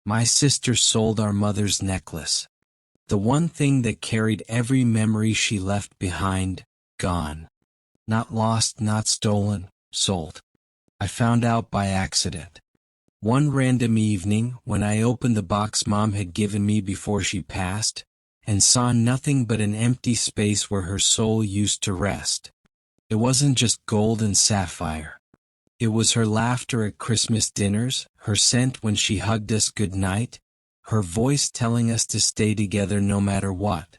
My sister sold our mother's necklace. The one thing that carried every memory she left behind, gone. Not lost, not stolen, sold. I found out by accident. One random evening, when I opened the box Mom had given me before she passed, and saw nothing but an empty space where her soul used to rest. It wasn't just gold and sapphire. It was her laughter at Christmas dinners, her scent when she hugged us goodnight, her voice telling us to stay together no matter what.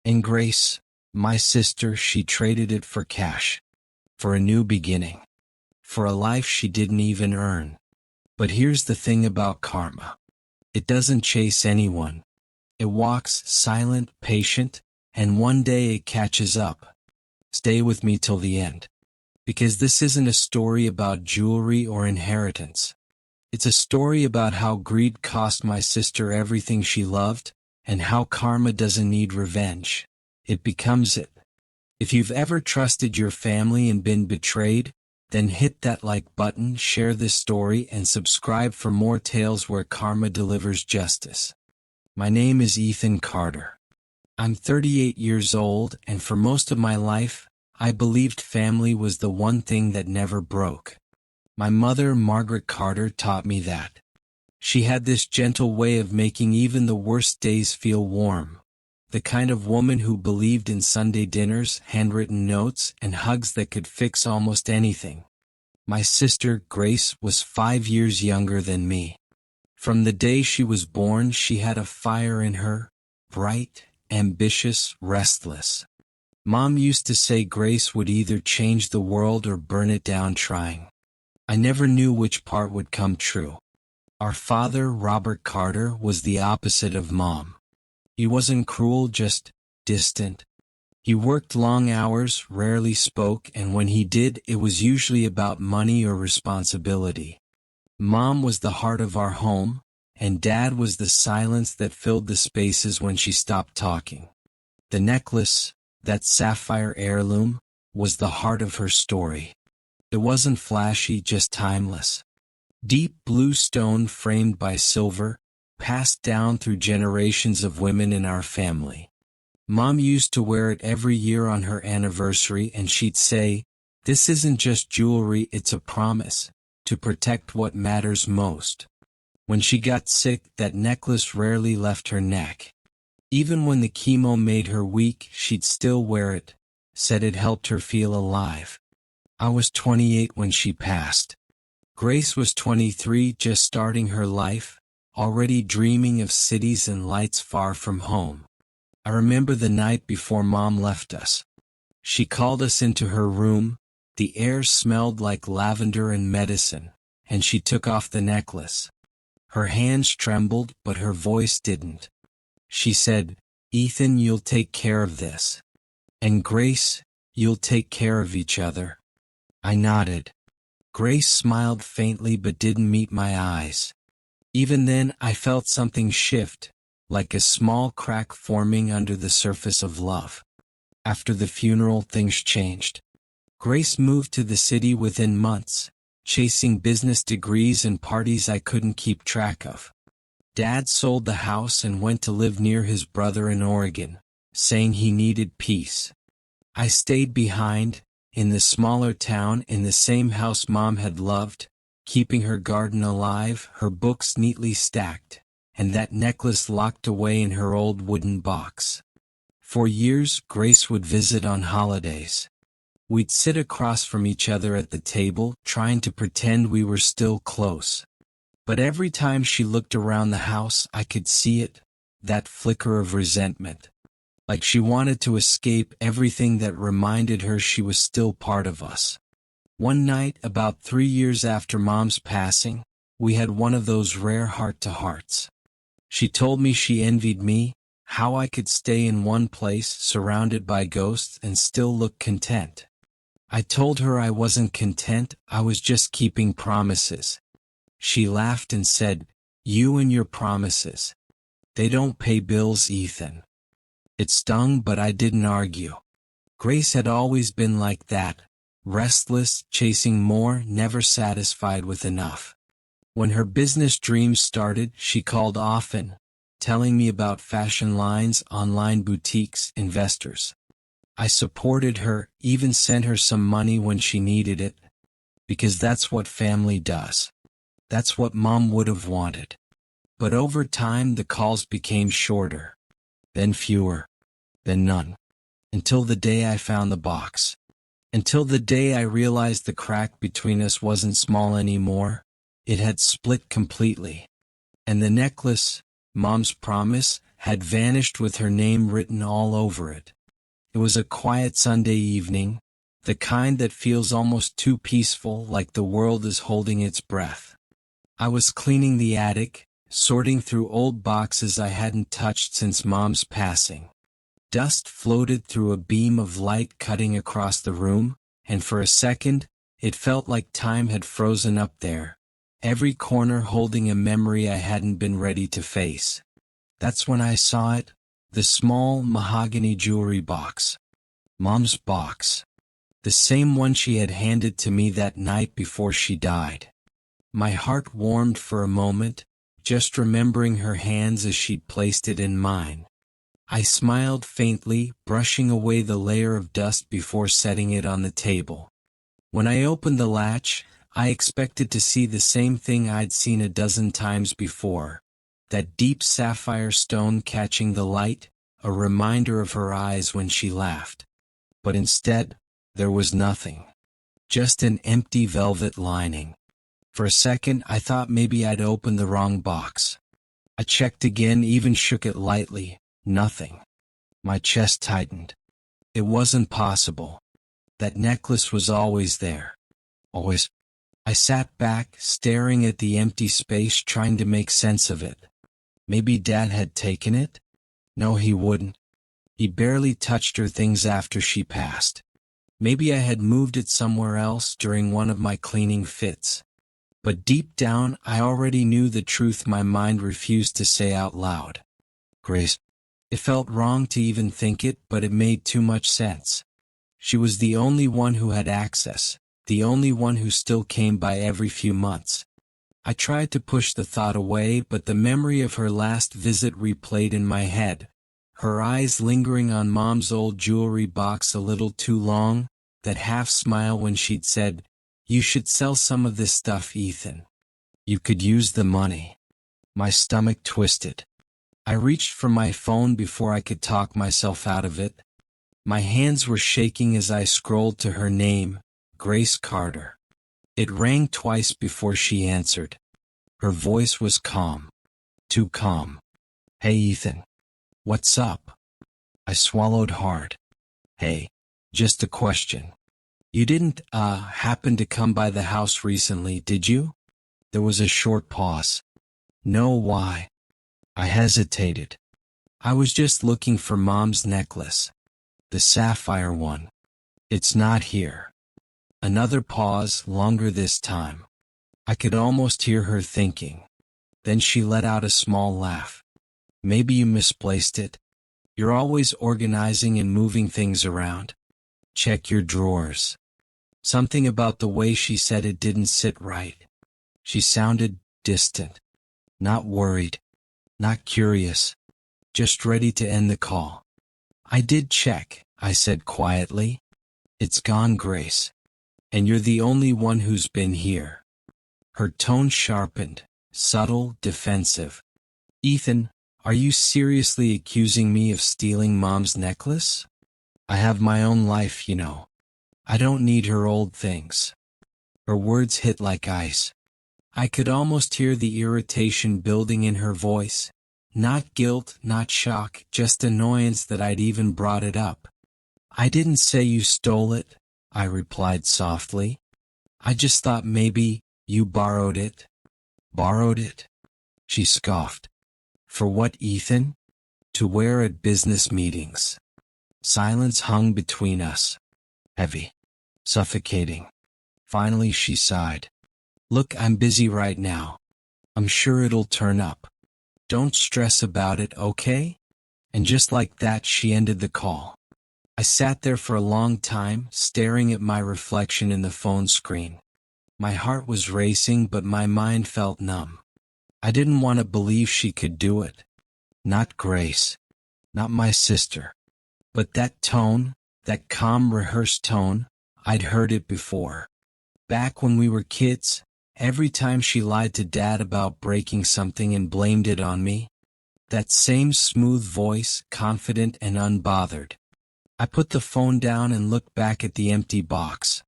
And Grace, my sister, she traded it for cash. For a new beginning. For a life she didn't even earn. But here's the thing about karma. It doesn't chase anyone. It walks silent, patient, and one day it catches up. Stay with me till the end. Because this isn't a story about jewelry or inheritance. It's a story about how greed cost my sister everything she loved, and how karma doesn't need revenge. It becomes it. If you've ever trusted your family and been betrayed, then hit that like button, share this story, and subscribe for more tales where karma delivers justice. My name is Ethan Carter. I'm 38 years old, and for most of my life, I believed family was the one thing that never broke. My mother, Margaret Carter, taught me that. She had this gentle way of making even the worst days feel warm. The kind of woman who believed in Sunday dinners, handwritten notes, and hugs that could fix almost anything. My sister, Grace, was 5 years younger than me. From the day she was born, she had a fire in her, bright, ambitious, restless. Mom used to say Grace would either change the world or burn it down trying. I never knew which part would come true. Our father, Robert Carter, was the opposite of Mom. He wasn't cruel, just distant. He worked long hours, rarely spoke, and when he did, it was usually about money or responsibility. Mom was the heart of our home, and Dad was the silence that filled the spaces when she stopped talking. The necklace, that sapphire heirloom, was the heart of her story. It wasn't flashy, just timeless. Deep blue stone framed by silver, passed down through generations of women in our family. Mom used to wear it every year on her anniversary, and she'd say, "This isn't just jewelry, it's a promise, to protect what matters most." When she got sick, that necklace rarely left her neck. Even when the chemo made her weak, she'd still wear it, said it helped her feel alive. I was 28 when she passed. Grace was 23, just starting her life, already dreaming of cities and lights far from home. I remember the night before Mom left us. She called us into her room, the air smelled like lavender and medicine, and she took off the necklace. Her hands trembled, but her voice didn't. She said, "Ethan, you'll take care of this. And Grace, you'll take care of each other." I nodded. Grace smiled faintly but didn't meet my eyes. Even then, I felt something shift, like a small crack forming under the surface of love. After the funeral, things changed. Grace moved to the city within months, chasing business degrees and parties I couldn't keep track of. Dad sold the house and went to live near his brother in Oregon, saying he needed peace. I stayed behind, in the smaller town, in the same house Mom had loved, keeping her garden alive, her books neatly stacked, and that necklace locked away in her old wooden box. For years, Grace would visit on holidays. We'd sit across from each other at the table, trying to pretend we were still close. But every time she looked around the house, I could see it, that flicker of resentment. Like she wanted to escape everything that reminded her she was still part of us. One night, about 3 years after Mom's passing, we had one of those rare heart-to-hearts. She told me she envied me, how I could stay in one place, surrounded by ghosts, and still look content. I told her I wasn't content, I was just keeping promises. She laughed and said, "You and your promises. They don't pay bills, Ethan." It stung, but I didn't argue. Grace had always been like that, restless, chasing more, never satisfied with enough. When her business dreams started, she called often, telling me about fashion lines, online boutiques, investors. I supported her, even sent her some money when she needed it, because that's what family does. That's what Mom would have wanted. But over time the calls became shorter, then fewer, then none. Until the day I found the box. Until the day I realized the crack between us wasn't small anymore. It had split completely. And the necklace, Mom's promise, had vanished with her name written all over it. It was a quiet Sunday evening, the kind that feels almost too peaceful, like the world is holding its breath. I was cleaning the attic, sorting through old boxes I hadn't touched since Mom's passing. Dust floated through a beam of light cutting across the room, and for a second, it felt like time had frozen up there, every corner holding a memory I hadn't been ready to face. That's when I saw it, the small mahogany jewelry box. Mom's box. The same one she had handed to me that night before she died. My heart warmed for a moment, just remembering her hands as she'd placed it in mine. I smiled faintly, brushing away the layer of dust before setting it on the table. When I opened the latch, I expected to see the same thing I'd seen a dozen times before. That deep sapphire stone catching the light, a reminder of her eyes when she laughed. But instead, there was nothing. Just an empty velvet lining. For a second, I thought maybe I'd opened the wrong box. I checked again, even shook it lightly. Nothing. My chest tightened. It wasn't possible. That necklace was always there. Always. I sat back, staring at the empty space, trying to make sense of it. Maybe Dad had taken it? No, he wouldn't. He barely touched her things after she passed. Maybe I had moved it somewhere else during one of my cleaning fits. But deep down, I already knew the truth my mind refused to say out loud. Grace. It felt wrong to even think it, but it made too much sense. She was the only one who had access, the only one who still came by every few months. I tried to push the thought away, but the memory of her last visit replayed in my head. Her eyes lingering on Mom's old jewelry box a little too long, that half smile when she'd said, "You should sell some of this stuff, Ethan. You could use the money." My stomach twisted. I reached for my phone before I could talk myself out of it. My hands were shaking as I scrolled to her name, Grace Carter. It rang twice before she answered. Her voice was calm. Too calm. "Hey Ethan. What's up?" I swallowed hard. "Hey. Just a question. You didn't, happen to come by the house recently, did you?" There was a short pause. "No, why?" I hesitated. "I was just looking for Mom's necklace. The sapphire one. It's not here." Another pause, longer this time. I could almost hear her thinking. Then she let out a small laugh. "Maybe you misplaced it. You're always organizing and moving things around. Check your drawers." Something about the way she said it didn't sit right. She sounded distant. Not worried. Not curious. Just ready to end the call. "I did check," I said quietly. "It's gone, Grace. And you're the only one who's been here." Her tone sharpened, subtle, defensive. "Ethan, are you seriously accusing me of stealing Mom's necklace? I have my own life, you know. I don't need her old things." Her words hit like ice. I could almost hear the irritation building in her voice. Not guilt, not shock, just annoyance that I'd even brought it up. "I didn't say you stole it," I replied softly. "I just thought maybe you borrowed it." "Borrowed it?" She scoffed. "For what, Ethan?" "To wear at business meetings." Silence hung between us. Heavy. Suffocating. Finally she sighed. "Look, I'm busy right now. I'm sure it'll turn up. Don't stress about it, okay?" And just like that she ended the call. I sat there for a long time, staring at my reflection in the phone screen. My heart was racing, but my mind felt numb. I didn't want to believe she could do it. Not Grace. Not my sister. But that tone, that calm, rehearsed tone, I'd heard it before. Back when we were kids, every time she lied to Dad about breaking something and blamed it on me. That same smooth voice, confident and unbothered. I put the phone down and looked back at the empty box.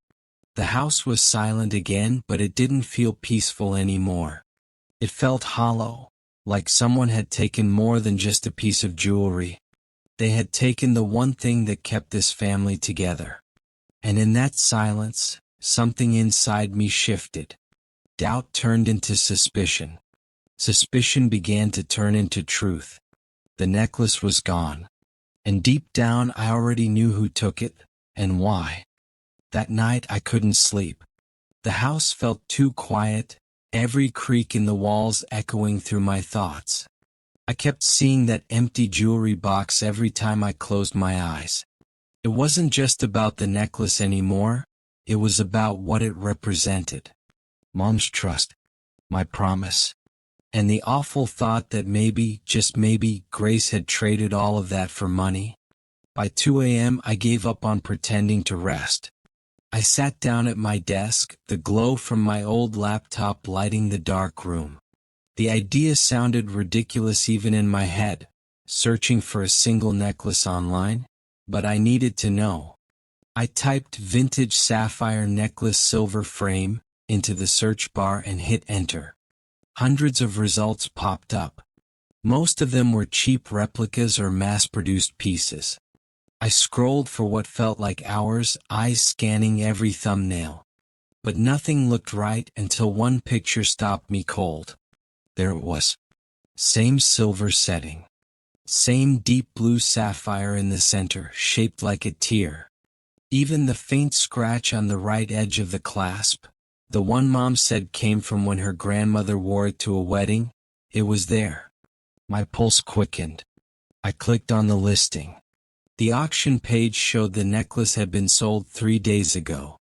The house was silent again, but it didn't feel peaceful anymore. It felt hollow, like someone had taken more than just a piece of jewelry. They had taken the one thing that kept this family together. And in that silence, something inside me shifted. Doubt turned into suspicion. Suspicion began to turn into truth. The necklace was gone. And deep down I already knew who took it, and why. That night I couldn't sleep. The house felt too quiet, every creak in the walls echoing through my thoughts. I kept seeing that empty jewelry box every time I closed my eyes. It wasn't just about the necklace anymore, it was about what it represented. Mom's trust, my promise, and the awful thought that maybe, just maybe, Grace had traded all of that for money. By 2 a.m. I gave up on pretending to rest. I sat down at my desk, the glow from my old laptop lighting the dark room. The idea sounded ridiculous even in my head, searching for a single necklace online, but I needed to know. I typed vintage sapphire necklace silver frame into the search bar and hit enter. Hundreds of results popped up. Most of them were cheap replicas or mass-produced pieces. I scrolled for what felt like hours, eyes scanning every thumbnail. But nothing looked right until one picture stopped me cold. There it was. Same silver setting. Same deep blue sapphire in the center, shaped like a tear. Even the faint scratch on the right edge of the clasp, the one Mom said came from when her grandmother wore it to a wedding, it was there. My pulse quickened. I clicked on the listing. The auction page showed the necklace had been sold 3 days ago.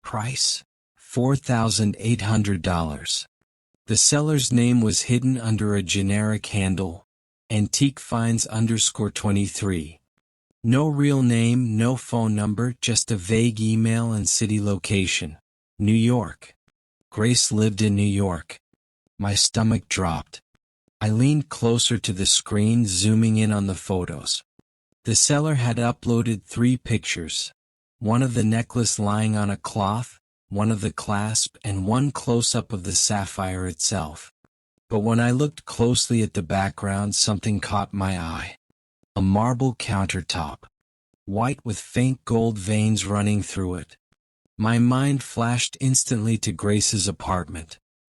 Price? $4,800. The seller's name was hidden under a generic handle, Antique Finds _23. No real name, no phone number, just a vague email and city location. New York. Grace lived in New York. My stomach dropped. I leaned closer to the screen, zooming in on the photos. The seller had uploaded 3 pictures. One of the necklace lying on a cloth, one of the clasp, and one close-up of the sapphire itself. But when I looked closely at the background, something caught my eye. A marble countertop. White with faint gold veins running through it. My mind flashed instantly to Grace's apartment.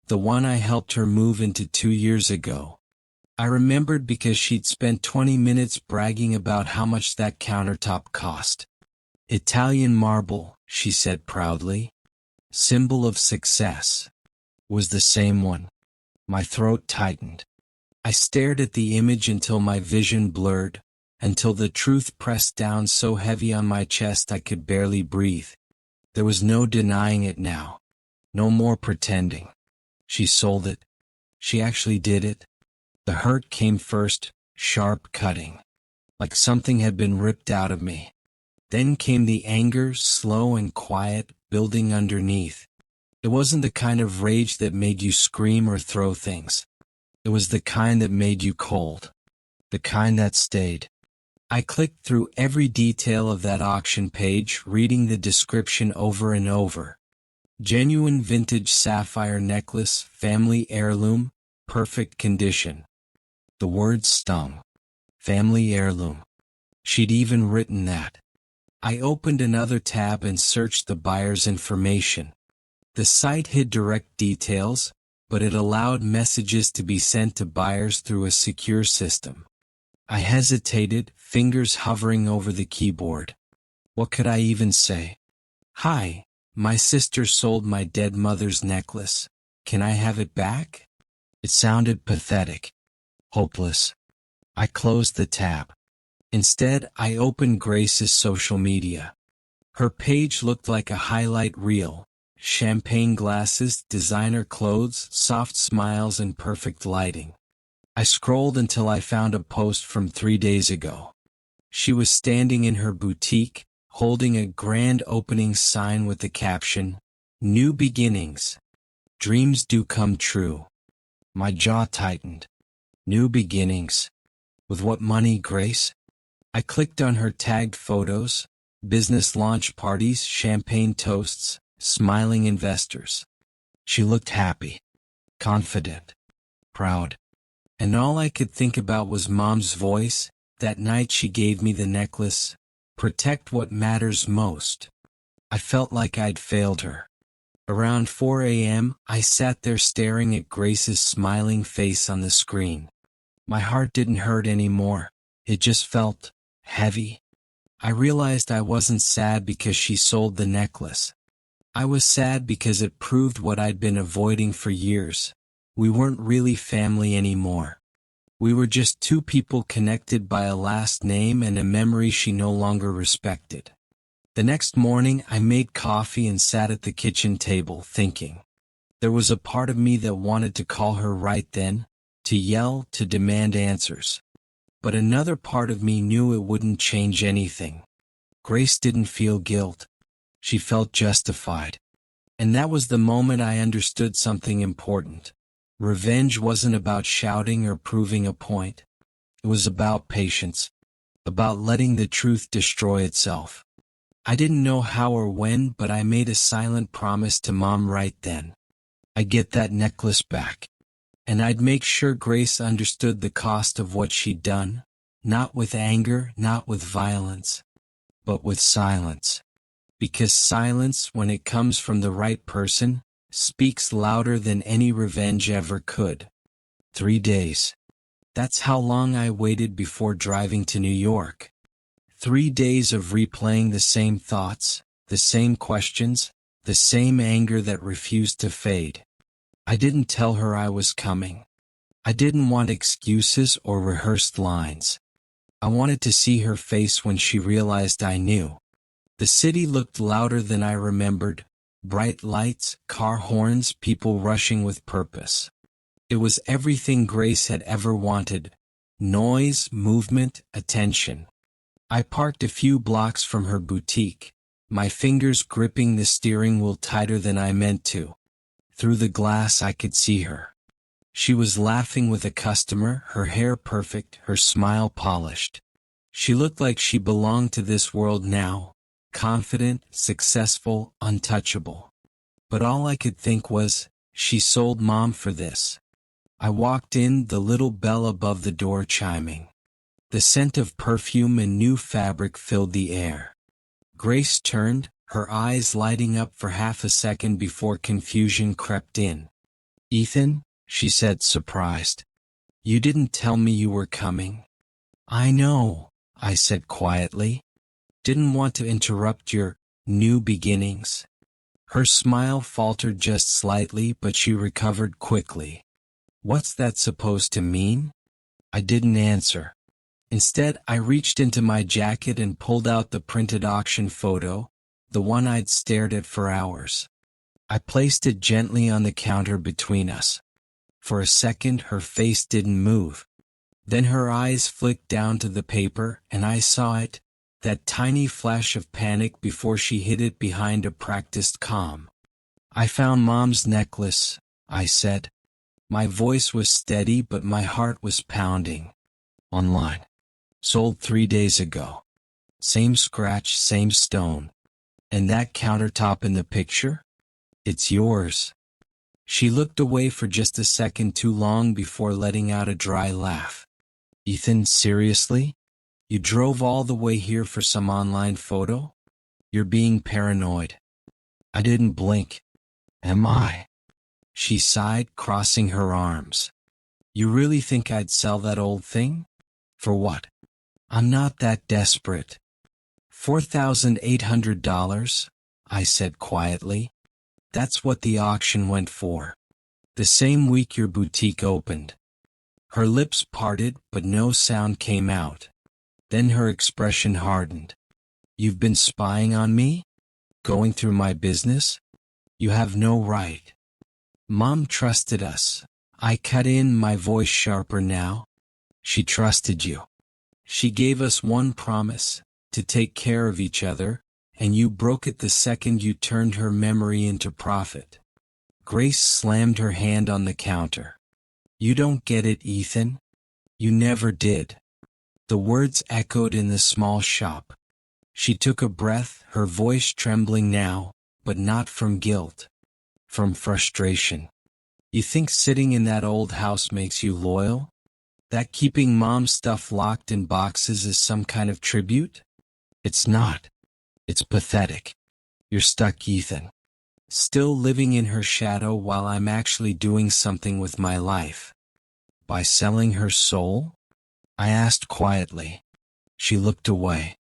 The one I helped her move into 2 years ago. I remembered because she'd spent 20 minutes bragging about how much that countertop cost. Italian marble, she said proudly. Symbol of success. Was the same one. My throat tightened. I stared at the image until my vision blurred, until the truth pressed down so heavy on my chest I could barely breathe. There was no denying it now. No more pretending. She sold it. She actually did it. The hurt came first, sharp, cutting. Like something had been ripped out of me. Then came the anger, slow and quiet, building underneath. It wasn't the kind of rage that made you scream or throw things. It was the kind that made you cold. The kind that stayed. I clicked through every detail of that auction page, reading the description over and over. Genuine vintage sapphire necklace, family heirloom, perfect condition. The words stung. Family heirloom. She'd even written that. I opened another tab and searched the buyer's information. The site hid direct details, but it allowed messages to be sent to buyers through a secure system. I hesitated, fingers hovering over the keyboard. What could I even say? Hi, my sister sold my dead mother's necklace. Can I have it back? It sounded pathetic. Hopeless. I closed the tab. Instead, I opened Grace's social media. Her page looked like a highlight reel, Champagne glasses, designer clothes, soft smiles, and perfect lighting. I scrolled until I found a post from 3 days ago. She was standing in her boutique, holding a grand opening sign with the caption, "New beginnings. Dreams do come true." My jaw tightened. New beginnings. With what money, Grace? I clicked on her tagged photos, business launch parties, champagne toasts, smiling investors. She looked happy, confident, proud. And all I could think about was Mom's voice, that night she gave me the necklace. Protect what matters most. I felt like I'd failed her. Around 4 a.m., I sat there staring at Grace's smiling face on the screen. My heart didn't hurt anymore. It just felt heavy. I realized I wasn't sad because she sold the necklace. I was sad because it proved what I'd been avoiding for years. We weren't really family anymore. We were just two people connected by a last name and a memory she no longer respected. The next morning, I made coffee and sat at the kitchen table thinking. There was a part of me that wanted to call her right then, to yell, to demand answers. But another part of me knew it wouldn't change anything. Grace didn't feel guilt. She felt justified. And that was the moment I understood something important. Revenge wasn't about shouting or proving a point. It was about patience, about letting the truth destroy itself. I didn't know how or when, but I made a silent promise to Mom right then. I'd get that necklace back. And I'd make sure Grace understood the cost of what she'd done, not with anger, not with violence, but with silence. Because silence, when it comes from the right person, speaks louder than any revenge ever could. 3 days. That's how long I waited before driving to New York. 3 days of replaying the same thoughts, the same questions, the same anger that refused to fade. I didn't tell her I was coming. I didn't want excuses or rehearsed lines. I wanted to see her face when she realized I knew. The city looked louder than I remembered. Bright lights, car horns, people rushing with purpose. It was everything Grace had ever wanted. Noise, movement, attention. I parked a few blocks from her boutique, my fingers gripping the steering wheel tighter than I meant to. Through the glass I could see her. She was laughing with a customer, her hair perfect, her smile polished. She looked like she belonged to this world now, confident, successful, untouchable. But all I could think was, she sold Mom for this. I walked in, the little bell above the door chiming. The scent of perfume and new fabric filled the air. Grace turned, her eyes lighting up for half a second before confusion crept in. "Ethan," she said, surprised. "You didn't tell me you were coming." "I know," I said quietly. "Didn't want to interrupt your new beginnings." Her smile faltered just slightly, but she recovered quickly. "What's that supposed to mean?" I didn't answer. Instead, I reached into my jacket and pulled out the printed auction photo, the one I'd stared at for hours. I placed it gently on the counter between us. For a second, her face didn't move. Then her eyes flicked down to the paper, and I saw it, that tiny flash of panic before she hid it behind a practiced calm. "I found Mom's necklace," I said. My voice was steady, but my heart was pounding. "Online. Sold 3 days ago. Same scratch, same stone. And that countertop in the picture? It's yours." She looked away for just a second too long before letting out a dry laugh. "Ethan, seriously? You drove all the way here for some online photo? You're being paranoid." I didn't blink. "Am I?" She sighed, crossing her arms. "You really think I'd sell that old thing? For what? I'm not that desperate." $4,800, I said quietly. "That's what the auction went for. The same week your boutique opened." Her lips parted, but no sound came out. Then her expression hardened. "You've been spying on me? Going through my business?" You have no right. Mom trusted us. I cut in, my voice sharper now. She trusted you. She gave us one promise, to take care of each other, and you broke it the second you turned her memory into profit. Grace slammed her hand on the counter. You don't get it, Ethan. You never did. The words echoed in the small shop. She took a breath, her voice trembling now, but not from guilt. From frustration. You think sitting in that old house makes you loyal? That keeping Mom's stuff locked in boxes is some kind of tribute? It's not. It's pathetic. You're stuck, Ethan. Still living in her shadow while I'm actually doing something with my life. By selling her soul? I asked quietly. She looked away.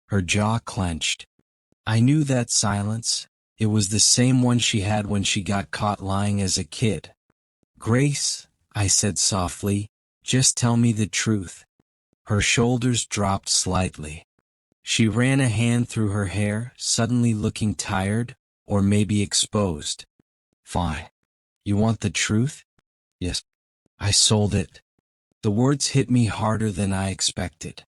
Her jaw clenched. I knew that silence. It was the same one she had when she got caught lying as a kid. Grace, I said softly, just tell me the truth. Her shoulders dropped slightly. She ran a hand through her hair, suddenly looking tired, or maybe exposed. Fine. You want the truth? Yes. I sold it. The words hit me harder than I expected.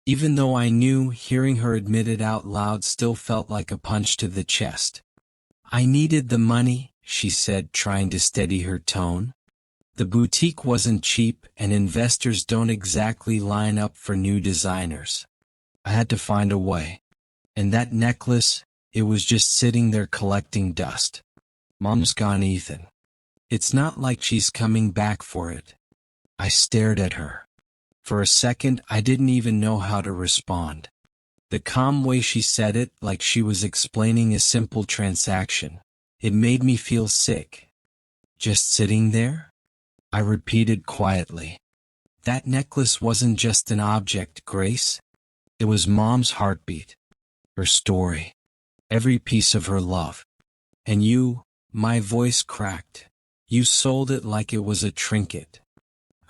Even though I knew, hearing her admit it out loud still felt like a punch to the chest. I needed the money, she said, trying to steady her tone. The boutique wasn't cheap, and investors don't exactly line up for new designers. I had to find a way. And that necklace, it was just sitting there collecting dust. Mom's gone, Ethan. It's not like she's coming back for it. I stared at her. For a second, I didn't even know how to respond. The calm way she said it, like she was explaining a simple transaction, it made me feel sick. Just sitting there? I repeated quietly. That necklace wasn't just an object, Grace. It was Mom's heartbeat. Her story. Every piece of her love. And you, my voice cracked. You sold it like it was a trinket.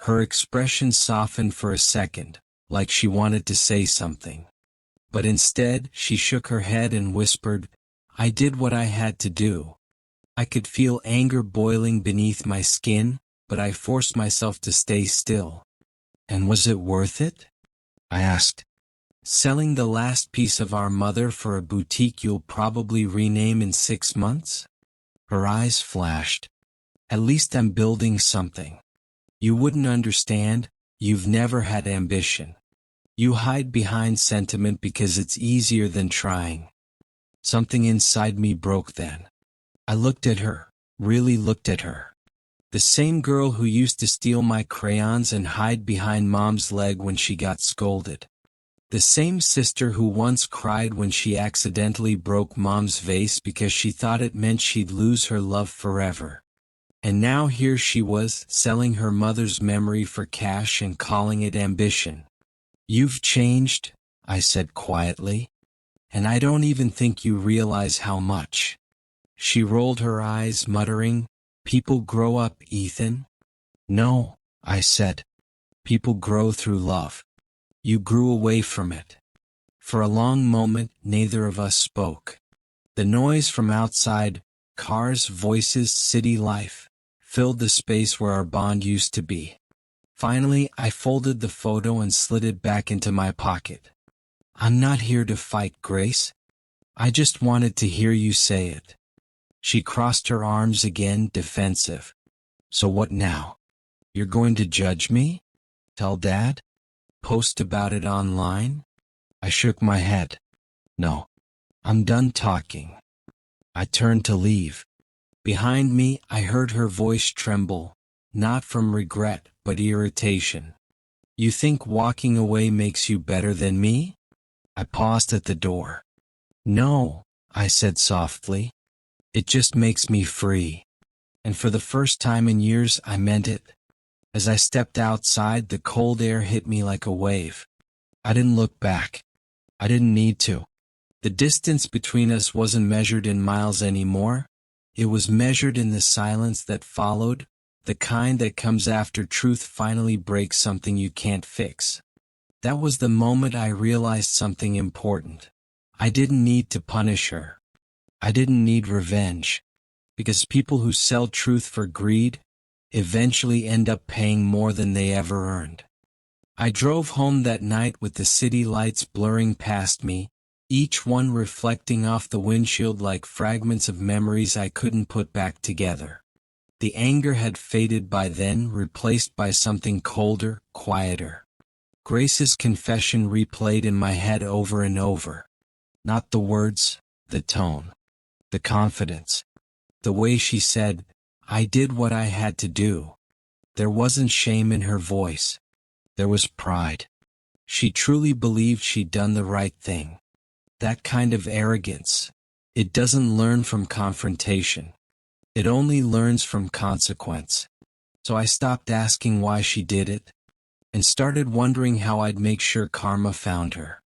Her expression softened for a second, like she wanted to say something. But instead, she shook her head and whispered, I did what I had to do. I could feel anger boiling beneath my skin, but I forced myself to stay still. And was it worth it? I asked. Selling the last piece of our mother for a boutique you'll probably rename in 6 months? Her eyes flashed. At least I'm building something. You wouldn't understand, you've never had ambition. You hide behind sentiment because it's easier than trying. Something inside me broke then. I looked at her, really looked at her. The same girl who used to steal my crayons and hide behind Mom's leg when she got scolded. The same sister who once cried when she accidentally broke Mom's vase because she thought it meant she'd lose her love forever. And now here she was, selling her mother's memory for cash and calling it ambition. You've changed, I said quietly. And I don't even think you realize how much. She rolled her eyes, muttering, People grow up, Ethan. No, I said. People grow through love. You grew away from it. For a long moment, neither of us spoke. The noise from outside, cars, voices, city life, filled the space where our bond used to be. Finally, I folded the photo and slid it back into my pocket. I'm not here to fight, Grace. I just wanted to hear you say it. She crossed her arms again, defensive. So what now? You're going to judge me? Tell Dad? Post about it online? I shook my head. No. I'm done talking. I turned to leave. Behind me, I heard her voice tremble, not from regret, but irritation. You think walking away makes you better than me? I paused at the door. No, I said softly. It just makes me free. And for the first time in years, I meant it. As I stepped outside, the cold air hit me like a wave. I didn't look back. I didn't need to. The distance between us wasn't measured in miles anymore. It was measured in the silence that followed, the kind that comes after truth finally breaks something you can't fix. That was the moment I realized something important. I didn't need to punish her. I didn't need revenge. Because people who sell truth for greed eventually end up paying more than they ever earned. I drove home that night with the city lights blurring past me, each one reflecting off the windshield like fragments of memories I couldn't put back together. The anger had faded by then, replaced by something colder, quieter. Grace's confession replayed in my head over and over. Not the words, the tone, the confidence. The way she said, "I did what I had to do." There wasn't shame in her voice. There was pride. She truly believed she'd done the right thing. That kind of arrogance, it doesn't learn from confrontation. It only learns from consequence. So I stopped asking why she did it, and started wondering how I'd make sure karma found her.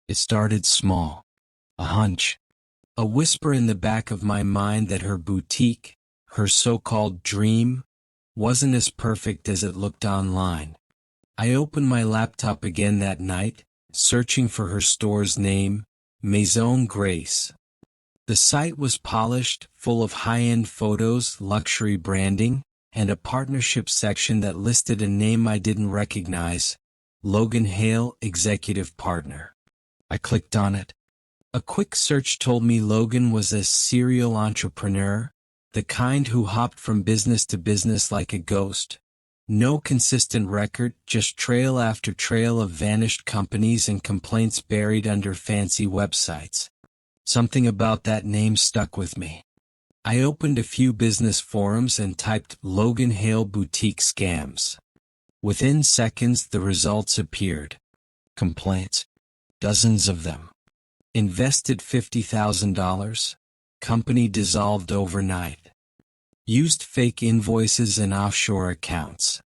It started small. A hunch. A whisper in the back of my mind that her boutique, her so-called dream, wasn't as perfect as it looked online. I opened my laptop again that night, searching for her store's name, Maison Grace. The site was polished, full of high-end photos, luxury branding, and a partnership section that listed a name I didn't recognize, Logan Hale, Executive Partner. I clicked on it. A quick search told me Logan was a serial entrepreneur, the kind who hopped from business to business like a ghost. No consistent record, just trail after trail of vanished companies and complaints buried under fancy websites. Something about that name stuck with me. I opened a few business forums and typed Logan Hale Boutique Scams. Within seconds the results appeared. Complaints. Dozens of them. Invested $50,000. Company dissolved overnight. Used fake invoices and offshore accounts.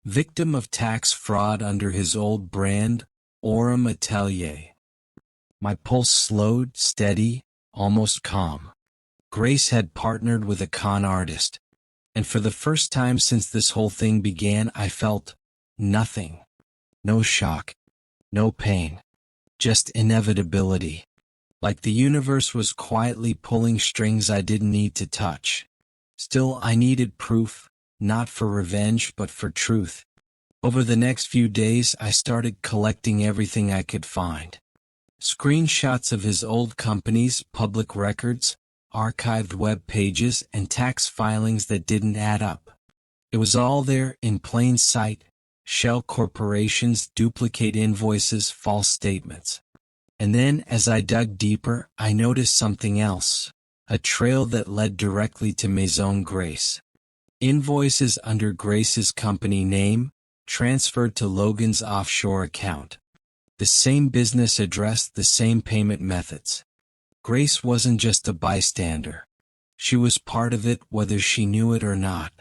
Victim of tax fraud under his old brand, Orem Atelier. My pulse slowed, steady, almost calm. Grace had partnered with a con artist, and for the first time since this whole thing began I felt nothing. No shock, no pain, just inevitability. Like the universe was quietly pulling strings I didn't need to touch. Still, I needed proof, not for revenge but for truth. Over the next few days I started collecting everything I could find. Screenshots of his old companies, public records, archived web pages, and tax filings that didn't add up. It was all there, in plain sight: shell corporations, duplicate invoices, false statements. And then, as I dug deeper, I noticed something else. A trail that led directly to Maison Grace. Invoices under Grace's company name, transferred to Logan's offshore account. The same business address, the same payment methods. Grace wasn't just a bystander. She was part of it, whether she knew it or not.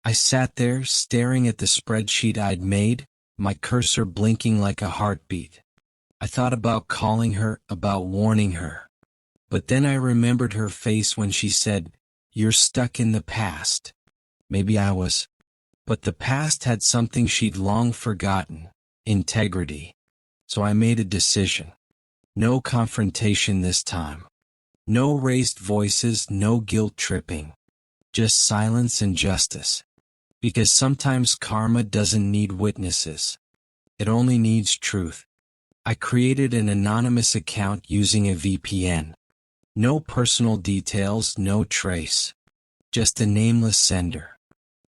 I sat there, staring at the spreadsheet I'd made, my cursor blinking like a heartbeat. I thought about calling her, about warning her. But then I remembered her face when she said, "You're stuck in the past." Maybe I was. But the past had something she'd long forgotten: integrity. So I made a decision. No confrontation this time. No raised voices, no guilt tripping. Just silence and justice. Because sometimes karma doesn't need witnesses. It only needs truth. I created an anonymous account using a VPN. No personal details, no trace. Just a nameless sender.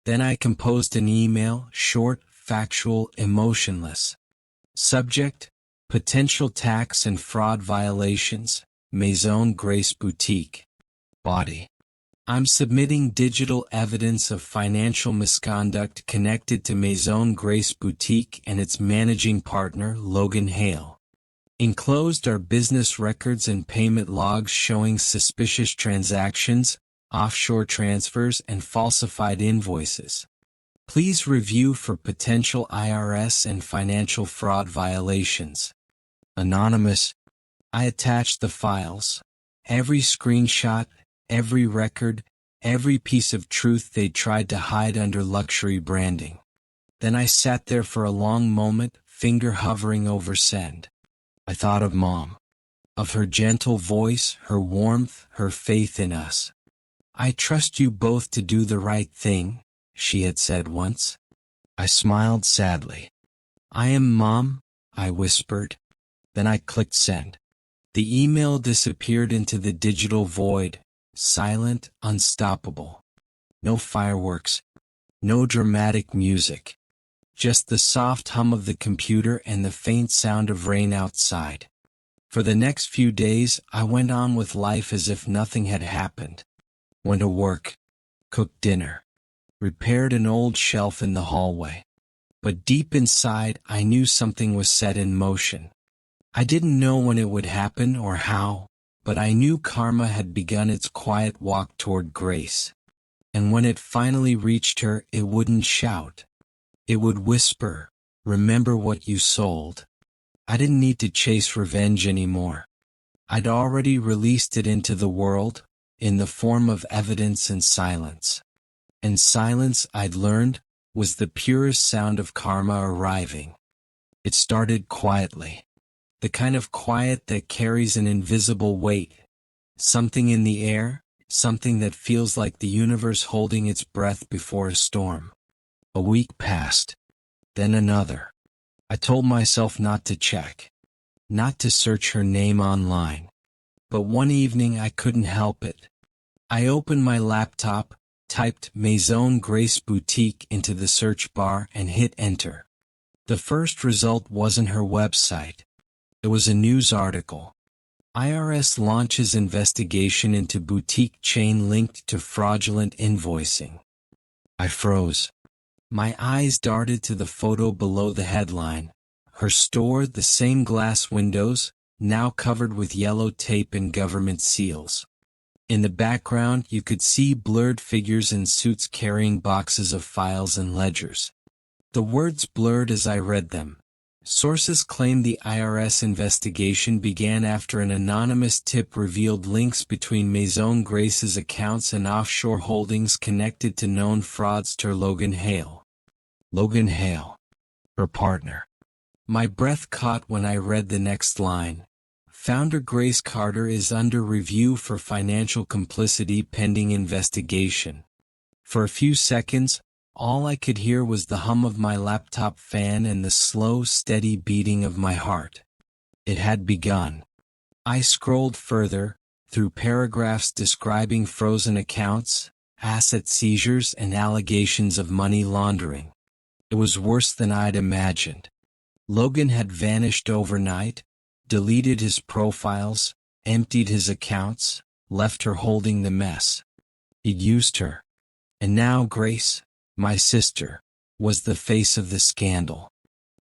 Then I composed an email, short, factual, emotionless. Subject: potential tax and fraud violations, Maison Grace Boutique. Body: I'm submitting digital evidence of financial misconduct connected to Maison Grace Boutique and its managing partner, Logan Hale. Enclosed are business records and payment logs showing suspicious transactions, offshore transfers, and falsified invoices. Please review for potential IRS and financial fraud violations. Anonymous. I attached the files. Every screenshot, every record, every piece of truth they tried to hide under luxury branding. Then I sat there for a long moment, finger hovering over send. I thought of Mom. Of her gentle voice, her warmth, her faith in us. "I trust you both to do the right thing," she had said once. I smiled sadly. "I am Mom," I whispered. Then I clicked send. The email disappeared into the digital void, silent, unstoppable. No fireworks, no dramatic music. Just the soft hum of the computer and the faint sound of rain outside. For the next few days, I went on with life as if nothing had happened. Went to work, cooked dinner, repaired an old shelf in the hallway. But deep inside, I knew something was set in motion. I didn't know when it would happen or how, but I knew karma had begun its quiet walk toward Grace. And when it finally reached her, it wouldn't shout. It would whisper, "Remember what you sold." I didn't need to chase revenge anymore. I'd already released it into the world, in the form of evidence and silence. And silence, I'd learned, was the purest sound of karma arriving. It started quietly. The kind of quiet that carries an invisible weight. Something in the air, something that feels like the universe holding its breath before a storm. A week passed. Then another. I told myself not to check. Not to search her name online. But one evening I couldn't help it. I opened my laptop, typed Maison Grace Boutique into the search bar and hit enter. The first result wasn't her website. It was a news article. IRS launches investigation into boutique chain linked to fraudulent invoicing. I froze. My eyes darted to the photo below the headline. Her store, the same glass windows, now covered with yellow tape and government seals. In the background, you could see blurred figures in suits carrying boxes of files and ledgers. The words blurred as I read them. Sources claim the IRS investigation began after an anonymous tip revealed links between Maison Grace's accounts and offshore holdings connected to known fraudster Logan Hale. Logan Hale. Her partner. My breath caught when I read the next line. Founder Grace Carter is under review for financial complicity pending investigation. For a few seconds, all I could hear was the hum of my laptop fan and the slow, steady beating of my heart. It had begun. I scrolled further, through paragraphs describing frozen accounts, asset seizures, and allegations of money laundering. It was worse than I'd imagined. Logan had vanished overnight, deleted his profiles, emptied his accounts, left her holding the mess. He'd used her. And now Grace, my sister, was the face of the scandal.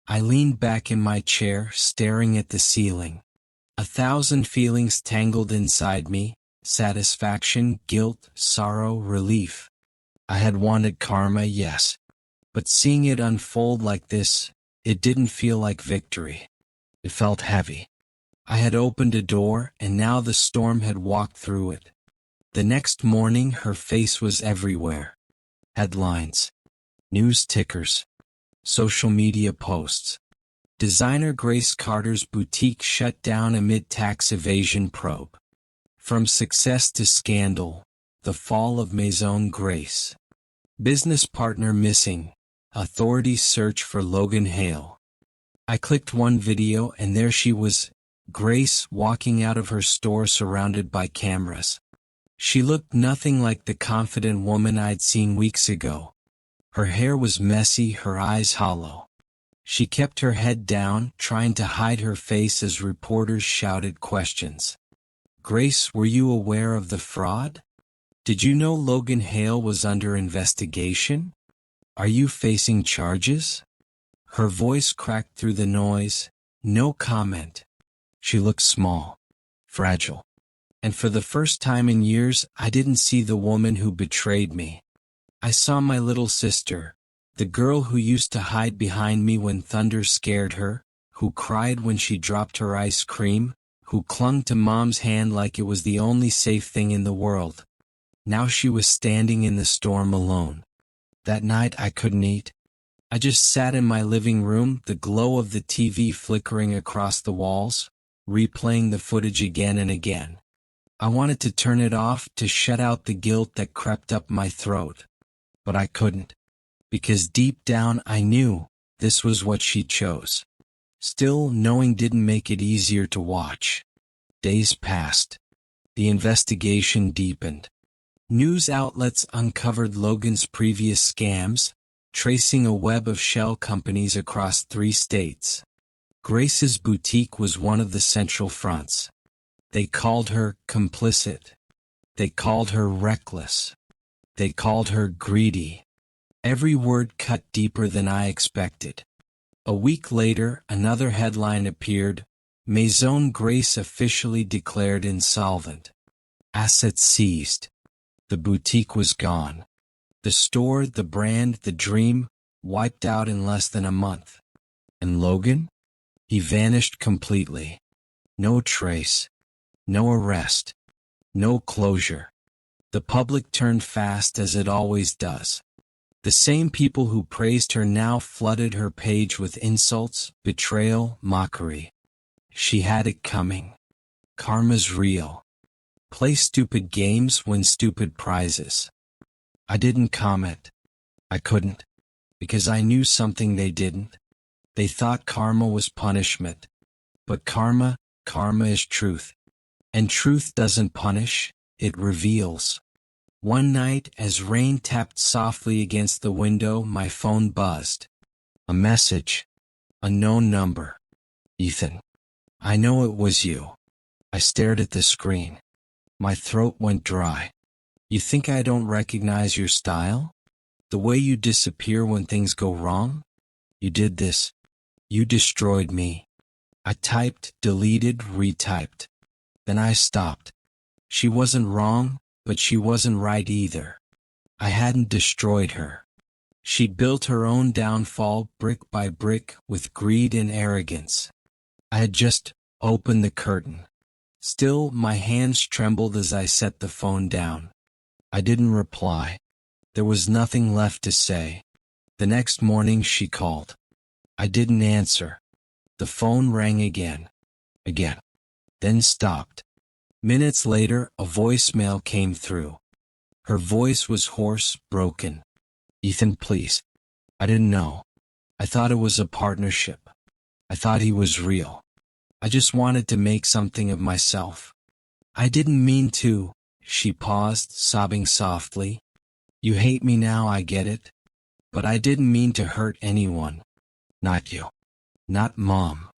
I leaned back in my chair, staring at the ceiling. 1,000 feelings tangled inside me: satisfaction, guilt, sorrow, relief. I had wanted karma, yes. But seeing it unfold like this, it didn't feel like victory. It felt heavy. I had opened a door, and now the storm had walked through it. The next morning, her face was everywhere. Headlines, news tickers, social media posts. Designer Grace Carter's boutique shut down amid tax evasion probe. From success to scandal, the fall of Maison Grace. Business partner missing. Authorities search for Logan Hale. I clicked one video and there she was, Grace, walking out of her store surrounded by cameras. She looked nothing like the confident woman I'd seen weeks ago. Her hair was messy, her eyes hollow. She kept her head down, trying to hide her face as reporters shouted questions. Grace, were you aware of the fraud? Did you know Logan Hale was under investigation? Are you facing charges? Her voice cracked through the noise. No comment. She looked small, fragile. And for the first time in years, I didn't see the woman who betrayed me. I saw my little sister, the girl who used to hide behind me when thunder scared her, who cried when she dropped her ice cream, who clung to Mom's hand like it was the only safe thing in the world. Now she was standing in the storm alone. That night I couldn't eat. I just sat in my living room, the glow of the TV flickering across the walls, replaying the footage again and again. I wanted to turn it off to shut out the guilt that crept up my throat. But I couldn't. Because deep down I knew this was what she chose. Still, knowing didn't make it easier to watch. Days passed. The investigation deepened. News outlets uncovered Logan's previous scams, tracing a web of shell companies across 3 states. Grace's boutique was one of the central fronts. They called her complicit. They called her reckless. They called her greedy. Every word cut deeper than I expected. A week later, another headline appeared: Maison Grace officially declared insolvent. Assets seized. The boutique was gone. The store, the brand, the dream, wiped out in less than a month. And Logan? He vanished completely. No trace. No arrest. No closure. The public turned fast, as it always does. The same people who praised her now flooded her page with insults, betrayal, mockery. She had it coming. Karma's real. Play stupid games, win stupid prizes. I didn't comment. I couldn't. Because I knew something they didn't. They thought karma was punishment. But karma is truth. And truth doesn't punish, it reveals. One night, as rain tapped softly against the window, my phone buzzed. A message. Unknown number. Ethan. I know it was you. I stared at the screen. My throat went dry. You think I don't recognize your style? The way you disappear when things go wrong? You did this. You destroyed me. I typed, deleted, retyped. Then I stopped. She wasn't wrong, but she wasn't right either. I hadn't destroyed her. She'd built her own downfall brick by brick with greed and arrogance. I had just opened the curtain. Still, my hands trembled as I set the phone down. I didn't reply. There was nothing left to say. The next morning she called. I didn't answer. The phone rang again. Then stopped. Minutes later, a voicemail came through. Her voice was hoarse, broken. Ethan, please. I didn't know. I thought it was a partnership. I thought he was real. I just wanted to make something of myself. I didn't mean to. She paused, sobbing softly. You hate me now, I get it. But I didn't mean to hurt anyone. Not you. Not Mom.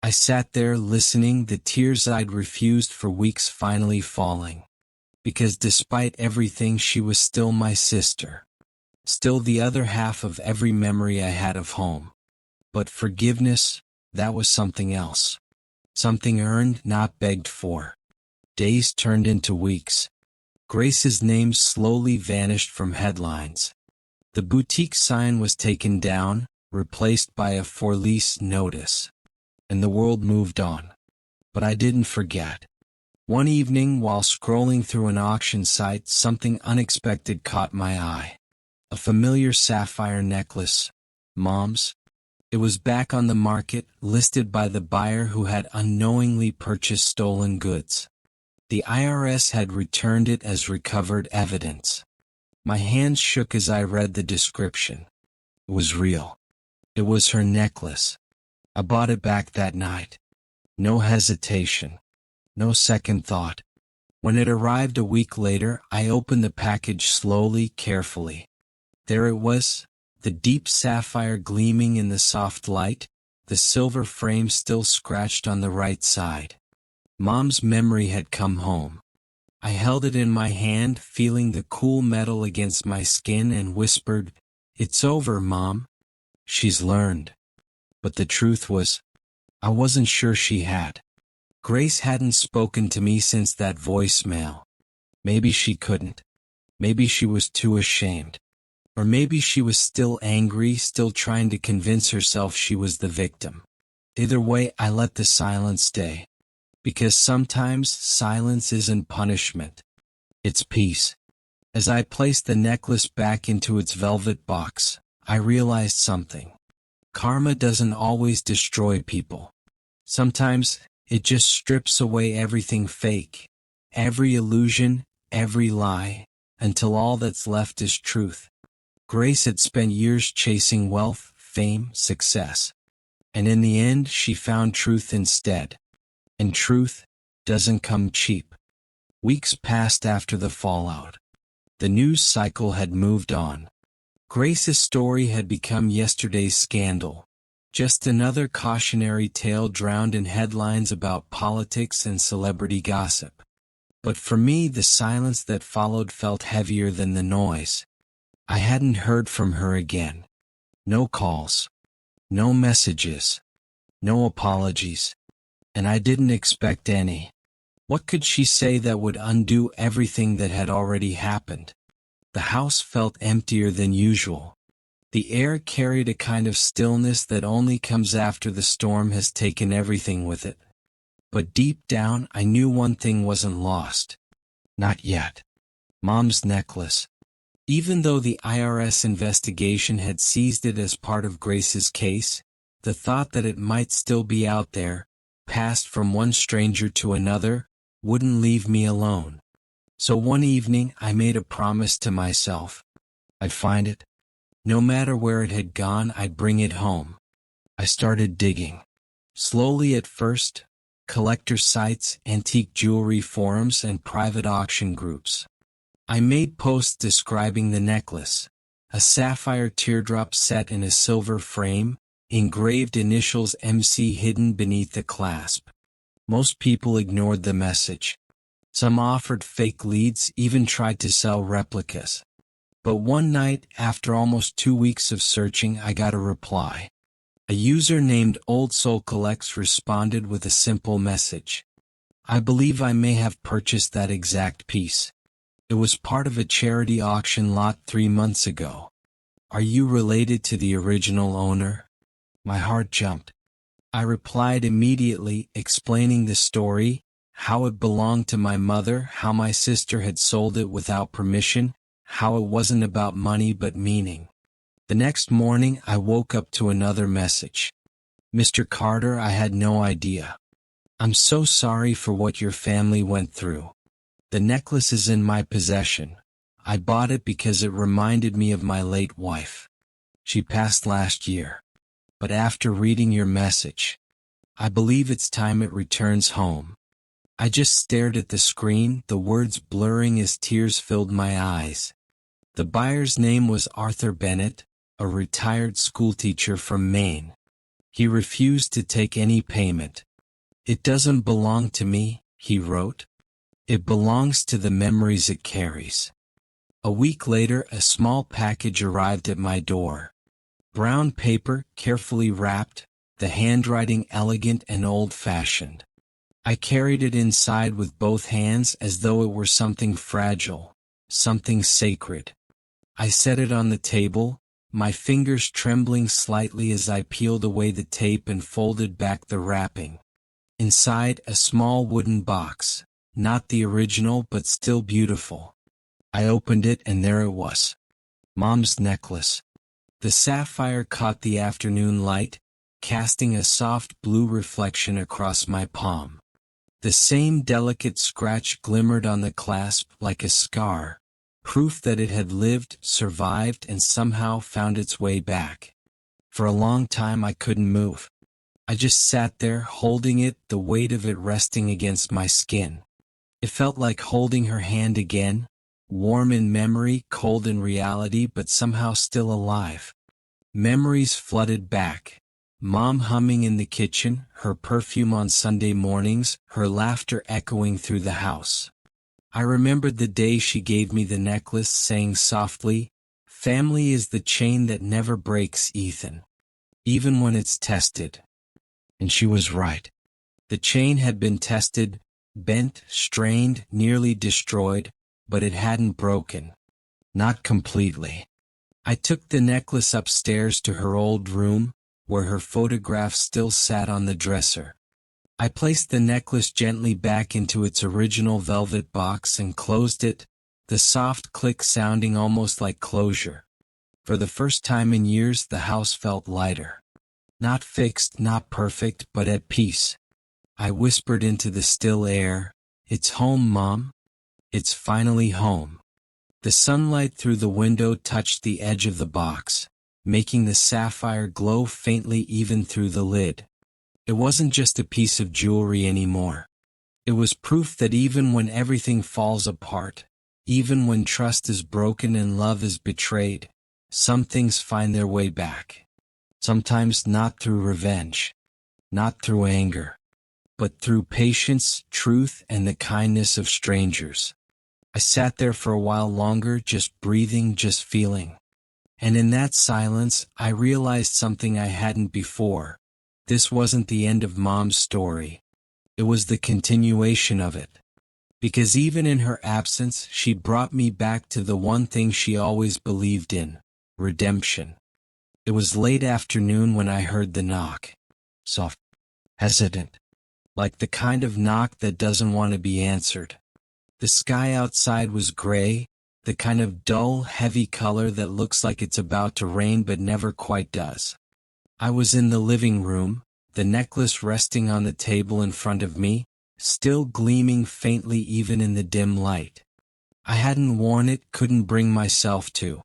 I sat there listening, the tears I'd refused for weeks finally falling. Because despite everything, she was still my sister. Still the other half of every memory I had of home. But forgiveness, that was something else. Something earned, not begged for. Days turned into weeks. Grace's name slowly vanished from headlines. The boutique sign was taken down, replaced by a for lease notice. And the world moved on. But I didn't forget. One evening, while scrolling through an auction site, something unexpected caught my eye. A familiar sapphire necklace. Mom's. It was back on the market, listed by the buyer who had unknowingly purchased stolen goods. The IRS had returned it as recovered evidence. My hands shook as I read the description. It was real. It was her necklace. I bought it back that night. No hesitation. No second thought. When it arrived a week later, I opened the package slowly, carefully. There it was, the deep sapphire gleaming in the soft light, the silver frame still scratched on the right side. Mom's memory had come home. I held it in my hand, feeling the cool metal against my skin, and whispered, "It's over, Mom. She's learned." But the truth was, I wasn't sure she had. Grace hadn't spoken to me since that voicemail. Maybe she couldn't. Maybe she was too ashamed. Or maybe she was still angry, still trying to convince herself she was the victim. Either way, I let the silence stay. Because sometimes silence isn't punishment. It's peace. As I placed the necklace back into its velvet box, I realized something. Karma doesn't always destroy people. Sometimes, it just strips away everything fake. every illusion, every lie, until all that's left is truth. Grace had spent years chasing wealth, fame, success. And in the end, she found truth instead. And truth doesn't come cheap. Weeks passed after the fallout. The news cycle had moved on. Grace's story had become yesterday's scandal. Just another cautionary tale drowned in headlines about politics and celebrity gossip. But for me, the silence that followed felt heavier than the noise. I hadn't heard from her again. No calls. No messages. No apologies. And I didn't expect any. What could she say that would undo everything that had already happened? The house felt emptier than usual. The air carried a kind of stillness that only comes after the storm has taken everything with it. But deep down, I knew one thing wasn't lost. Not yet. Mom's necklace. Even though the IRS investigation had seized it as part of Grace's case, the thought that it might still be out there, passed from one stranger to another, wouldn't leave me alone. So one evening I made a promise to myself. I'd find it. No matter where it had gone, I'd bring it home. I started digging. Slowly at first, collector sites, antique jewelry forums, and private auction groups. I made posts describing the necklace, a sapphire teardrop set in a silver frame, engraved initials MC hidden beneath the clasp. Most people ignored the message. Some offered fake leads, even tried to sell replicas. But one night, after almost 2 weeks of searching, I got a reply. A user named Old Soul Collects responded with a simple message. I believe I may have purchased that exact piece. It was part of a charity auction lot 3 months ago. Are you related to the original owner? My heart jumped. I replied immediately, explaining the story, how it belonged to my mother, how my sister had sold it without permission, how it wasn't about money but meaning. The next morning I woke up to another message. Mr. Carter, I had no idea. I'm so sorry for what your family went through. The necklace is in my possession. I bought it because it reminded me of my late wife. She passed last year. But after reading your message, I believe it's time it returns home. I just stared at the screen, the words blurring as tears filled my eyes. The buyer's name was Arthur Bennett, a retired schoolteacher from Maine. He refused to take any payment. It doesn't belong to me, he wrote. It belongs to the memories it carries. A week later, a small package arrived at my door. Brown paper, carefully wrapped, the handwriting elegant and old-fashioned. I carried it inside with both hands as though it were something fragile, something sacred. I set it on the table, my fingers trembling slightly as I peeled away the tape and folded back the wrapping. Inside, a small wooden box, not the original but still beautiful. I opened it and there it was. Mom's necklace. The sapphire caught the afternoon light, casting a soft blue reflection across my palm. The same delicate scratch glimmered on the clasp like a scar, proof that it had lived, survived, and somehow found its way back. For a long time I couldn't move. I just sat there, holding it, the weight of it resting against my skin. It felt like holding her hand again, warm in memory, cold in reality, but somehow still alive. Memories flooded back. Mom humming in the kitchen, her perfume on Sunday mornings, her laughter echoing through the house. I remembered the day she gave me the necklace, saying softly, "Family is the chain that never breaks, Ethan. Even when it's tested." And she was right. The chain had been tested, bent, strained, nearly destroyed, but it hadn't broken. Not completely. I took the necklace upstairs to her old room, where her photograph still sat on the dresser. I placed the necklace gently back into its original velvet box and closed it, the soft click sounding almost like closure. For the first time in years, the house felt lighter. Not fixed, not perfect, but at peace. I whispered into the still air, It's home, Mom. It's finally home. The sunlight through the window touched the edge of the box, making the sapphire glow faintly even through the lid. It wasn't just a piece of jewelry anymore. It was proof that even when everything falls apart, even when trust is broken and love is betrayed, some things find their way back. Sometimes not through revenge, not through anger, but through patience, truth, and the kindness of strangers. I sat there for a while longer, just breathing, just feeling. And in that silence, I realized something I hadn't before. This wasn't the end of Mom's story. It was the continuation of it. Because even in her absence, she brought me back to the one thing she always believed in: redemption. It was late afternoon when I heard the knock. Soft, hesitant, like the kind of knock that doesn't want to be answered. The sky outside was gray, the kind of dull, heavy color that looks like it's about to rain but never quite does. I was in the living room, the necklace resting on the table in front of me, still gleaming faintly even in the dim light. I hadn't worn it, couldn't bring myself to.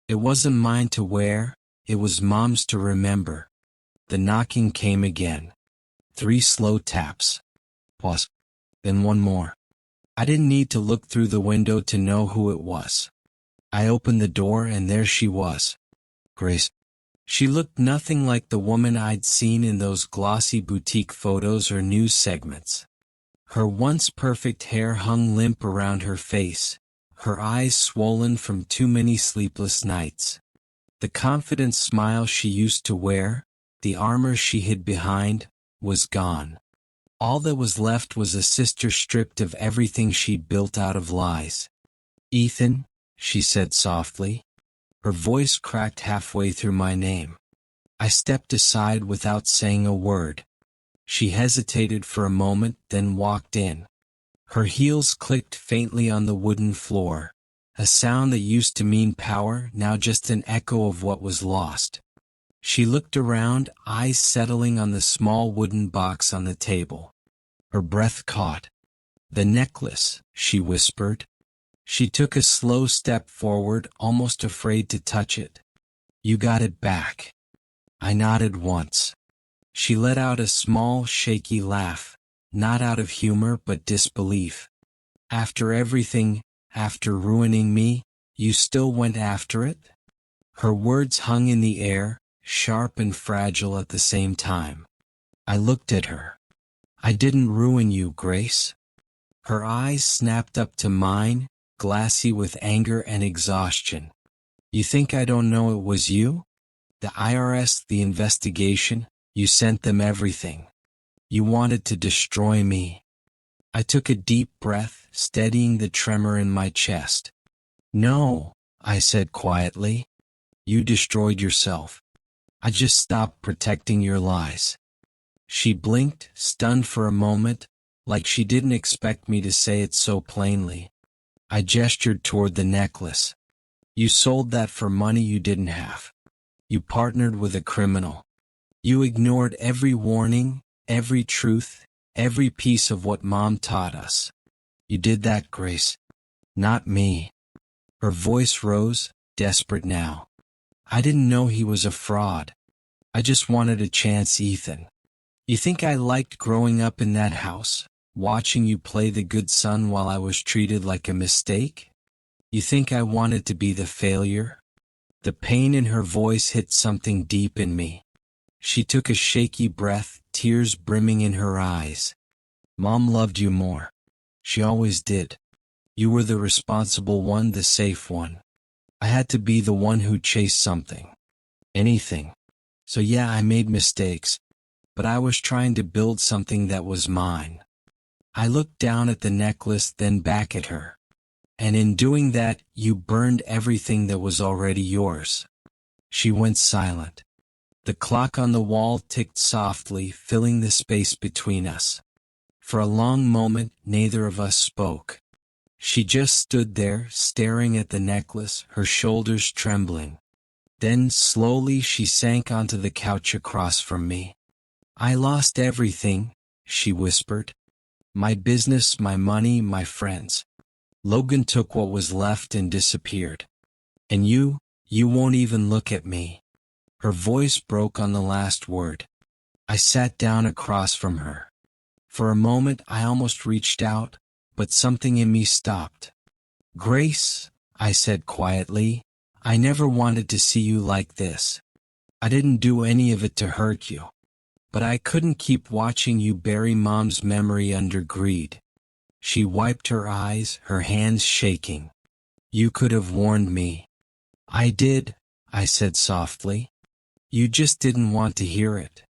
It wasn't mine to wear, it was Mom's to remember. The knocking came again. 3 slow taps. Pause. Then one more. I didn't need to look through the window to know who it was. I opened the door and there she was. Grace. She looked nothing like the woman I'd seen in those glossy boutique photos or news segments. Her once perfect hair hung limp around her face, her eyes swollen from too many sleepless nights. The confident smile she used to wear, the armor she hid behind, was gone. All that was left was a sister stripped of everything she'd built out of lies. "Ethan," she said softly. Her voice cracked halfway through my name. I stepped aside without saying a word. She hesitated for a moment, then walked in. Her heels clicked faintly on the wooden floor, a sound that used to mean power, now just an echo of what was lost. She looked around, eyes settling on the small wooden box on the table. Her breath caught. "The necklace," she whispered. She took a slow step forward, almost afraid to touch it. "You got it back." I nodded once. She let out a small, shaky laugh, not out of humor but disbelief. "After everything, after ruining me, you still went after it?" Her words hung in the air, sharp and fragile at the same time. I looked at her. "I didn't ruin you, Grace." Her eyes snapped up to mine, glassy with anger and exhaustion. "You think I don't know it was you? The IRS, the investigation, you sent them everything. You wanted to destroy me." I took a deep breath, steadying the tremor in my chest. "No," I said quietly. "You destroyed yourself. I just stopped protecting your lies." She blinked, stunned for a moment, like she didn't expect me to say it so plainly. I gestured toward the necklace. "You sold that for money you didn't have. You partnered with a criminal. You ignored every warning, every truth, every piece of what Mom taught us. You did that, Grace. Not me." Her voice rose, desperate now. "I didn't know he was a fraud. I just wanted a chance, Ethan. You think I liked growing up in that house, watching you play the good son while I was treated like a mistake? You think I wanted to be the failure?" The pain in her voice hit something deep in me. She took a shaky breath, tears brimming in her eyes. "Mom loved you more. She always did. You were the responsible one, the safe one. I had to be the one who chased something. Anything. So yeah, I made mistakes. But I was trying to build something that was mine." I looked down at the necklace, then back at her. "And in doing that, you burned everything that was already yours." She went silent. The clock on the wall ticked softly, filling the space between us. For a long moment, neither of us spoke. She just stood there, staring at the necklace, her shoulders trembling. Then, slowly, she sank onto the couch across from me. "I lost everything," she whispered. My business, my money, my friends. Logan took what was left and disappeared. And you won't even look at me. Her voice broke on the last word. I sat down across from her. For a moment I almost reached out, but something in me stopped. Grace, I said quietly, I never wanted to see you like this. I didn't do any of it to hurt you. But I couldn't keep watching you bury Mom's memory under greed. She wiped her eyes, her hands shaking. You could have warned me. I did, I said softly. You just didn't want to hear it.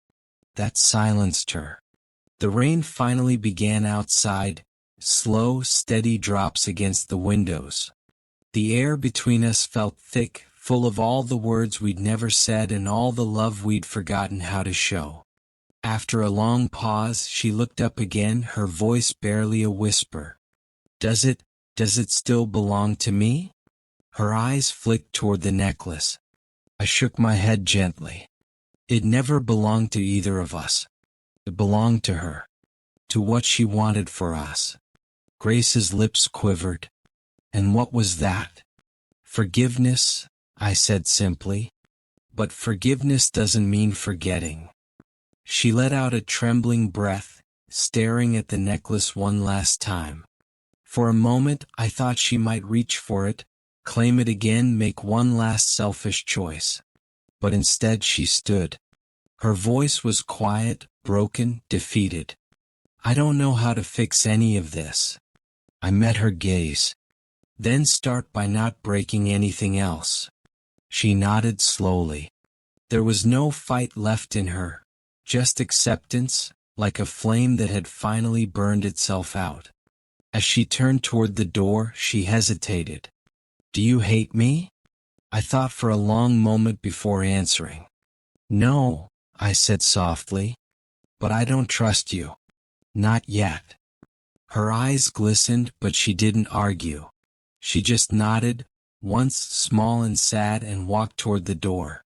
That silenced her. The rain finally began outside, slow, steady drops against the windows. The air between us felt thick, full of all the words we'd never said and all the love we'd forgotten how to show. After a long pause, she looked up again, her voice barely a whisper. Does it still belong to me? Her eyes flicked toward the necklace. I shook my head gently. It never belonged to either of us. It belonged to her. To what she wanted for us. Grace's lips quivered. And what was that? Forgiveness, I said simply. But forgiveness doesn't mean forgetting. She let out a trembling breath, staring at the necklace one last time. For a moment I thought she might reach for it, claim it again, make one last selfish choice. But instead she stood. Her voice was quiet, broken, defeated. I don't know how to fix any of this. I met her gaze. Then start by not breaking anything else. She nodded slowly. There was no fight left in her. Just acceptance, like a flame that had finally burned itself out. As she turned toward the door, she hesitated. Do you hate me? I thought for a long moment before answering. No, I said softly. But I don't trust you. Not yet. Her eyes glistened, but she didn't argue. She just nodded, once small and sad, and walked toward the door.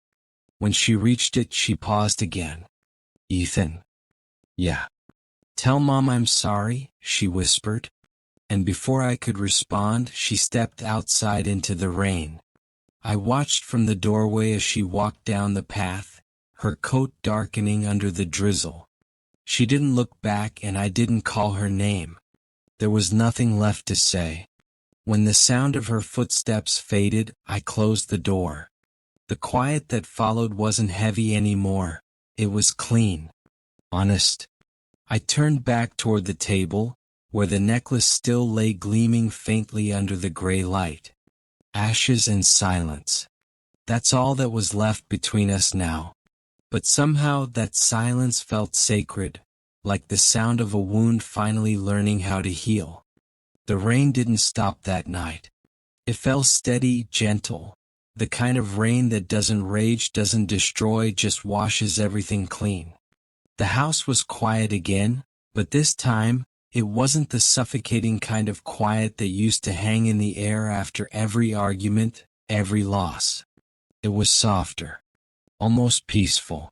When she reached it, she paused again. Ethan. Yeah. Tell Mom I'm sorry, she whispered. And before I could respond, she stepped outside into the rain. I watched from the doorway as she walked down the path, her coat darkening under the drizzle. She didn't look back and I didn't call her name. There was nothing left to say. When the sound of her footsteps faded, I closed the door. The quiet that followed wasn't heavy anymore. It was clean. Honest. I turned back toward the table, where the necklace still lay gleaming faintly under the gray light. Ashes and silence. That's all that was left between us now. But somehow that silence felt sacred, like the sound of a wound finally learning how to heal. The rain didn't stop that night. It fell steady, gentle. The kind of rain that doesn't rage, doesn't destroy, just washes everything clean. The house was quiet again, but this time, it wasn't the suffocating kind of quiet that used to hang in the air after every argument, every loss. It was softer. Almost peaceful.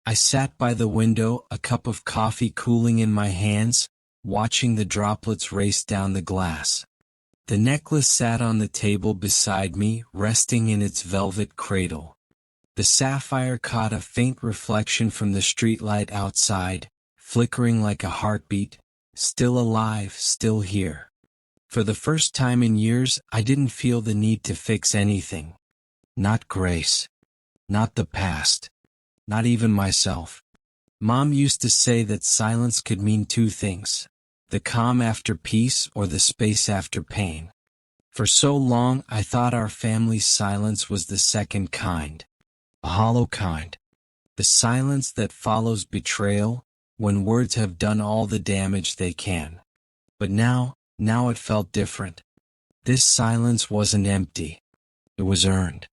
I sat by the window, a cup of coffee cooling in my hands, watching the droplets race down the glass. The necklace sat on the table beside me, resting in its velvet cradle. The sapphire caught a faint reflection from the streetlight outside, flickering like a heartbeat, still alive, still here. For the first time in years, I didn't feel the need to fix anything. Not Grace. Not the past. Not even myself. Mom used to say that silence could mean two things: the calm after peace or the space after pain. For so long I thought our family's silence was the second kind. A hollow kind. The silence that follows betrayal, when words have done all the damage they can. But now it felt different. This silence wasn't empty. It was earned.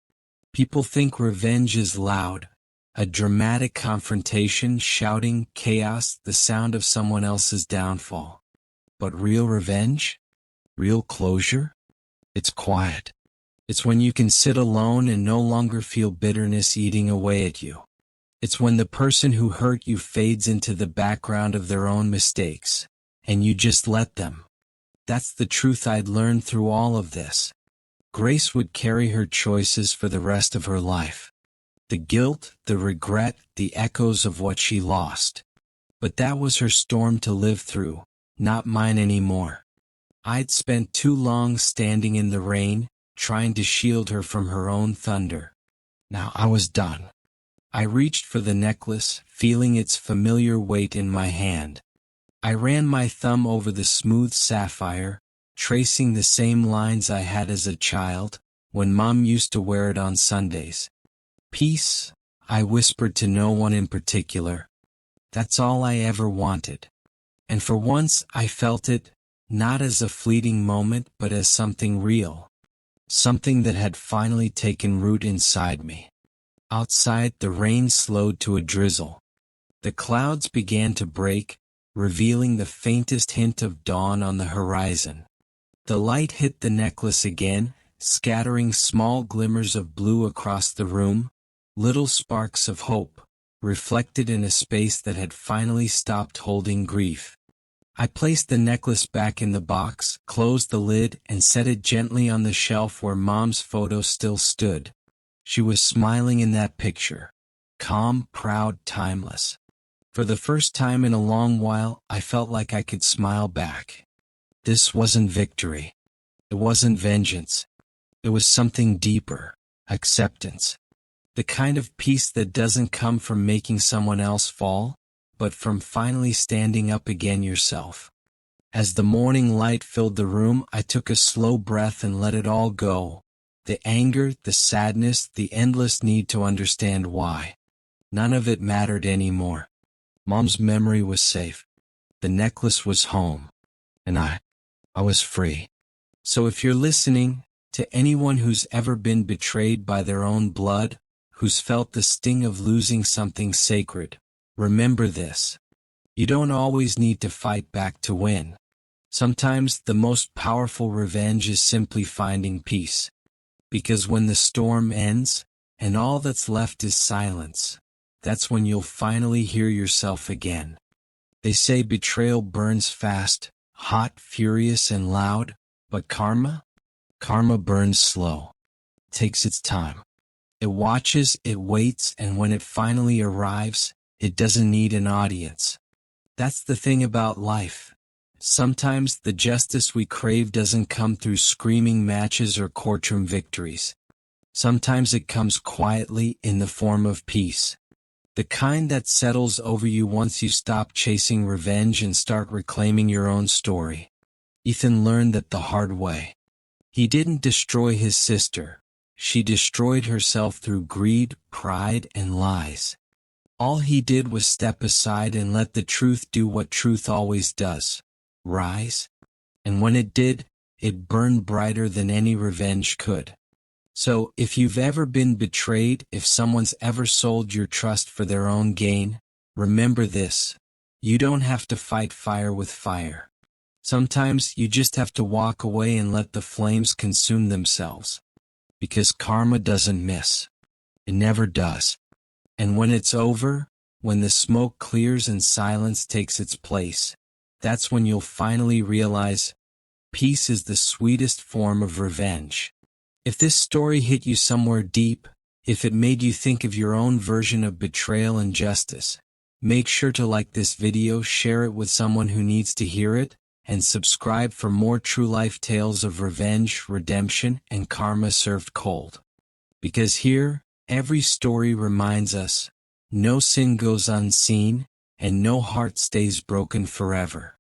People think revenge is loud. A dramatic confrontation, shouting, chaos, the sound of someone else's downfall. But real revenge? Real closure? It's quiet. It's when you can sit alone and no longer feel bitterness eating away at you. It's when the person who hurt you fades into the background of their own mistakes, and you just let them. That's the truth I'd learned through all of this. Grace would carry her choices for the rest of her life. The guilt, the regret, the echoes of what she lost. But that was her storm to live through, not mine anymore. I'd spent too long standing in the rain, trying to shield her from her own thunder. Now I was done. I reached for the necklace, feeling its familiar weight in my hand. I ran my thumb over the smooth sapphire, tracing the same lines I had as a child, when Mom used to wear it on Sundays. Peace, I whispered to no one in particular. That's all I ever wanted. And for once I felt it, not as a fleeting moment but as something real. Something that had finally taken root inside me. Outside, the rain slowed to a drizzle. The clouds began to break, revealing the faintest hint of dawn on the horizon. The light hit the necklace again, scattering small glimmers of blue across the room, little sparks of hope, reflected in a space that had finally stopped holding grief. I placed the necklace back in the box, closed the lid, and set it gently on the shelf where Mom's photo still stood. She was smiling in that picture. Calm, proud, timeless. For the first time in a long while, I felt like I could smile back. This wasn't victory. It wasn't vengeance. It was something deeper. Acceptance. The kind of peace that doesn't come from making someone else fall, but from finally standing up again yourself. As the morning light filled the room, I took a slow breath and let it all go. The anger, the sadness, the endless need to understand why. None of it mattered anymore. Mom's memory was safe. The necklace was home. And I was free. So if you're listening, to anyone who's ever been betrayed by their own blood, who's felt the sting of losing something sacred, remember this. You don't always need to fight back to win. Sometimes the most powerful revenge is simply finding peace. Because when the storm ends, and all that's left is silence, that's when you'll finally hear yourself again. They say betrayal burns fast, hot, furious, and loud, but karma burns slow. It takes its time. It watches, it waits, and when it finally arrives, it doesn't need an audience. That's the thing about life. Sometimes the justice we crave doesn't come through screaming matches or courtroom victories. Sometimes it comes quietly in the form of peace. The kind that settles over you once you stop chasing revenge and start reclaiming your own story. Ethan learned that the hard way. He didn't destroy his sister. She destroyed herself through greed, pride, and lies. All he did was step aside and let the truth do what truth always does. Rise. And when it did, it burned brighter than any revenge could. So, if you've ever been betrayed, if someone's ever sold your trust for their own gain, remember this. You don't have to fight fire with fire. Sometimes you just have to walk away and let the flames consume themselves. Because karma doesn't miss. It never does. And when it's over, when the smoke clears and silence takes its place, that's when you'll finally realize peace is the sweetest form of revenge. If this story hit you somewhere deep, if it made you think of your own version of betrayal and justice, make sure to like this video, share it with someone who needs to hear it, and subscribe for more true life tales of revenge, redemption, and karma served cold. Because here, every story reminds us, no sin goes unseen, and no heart stays broken forever.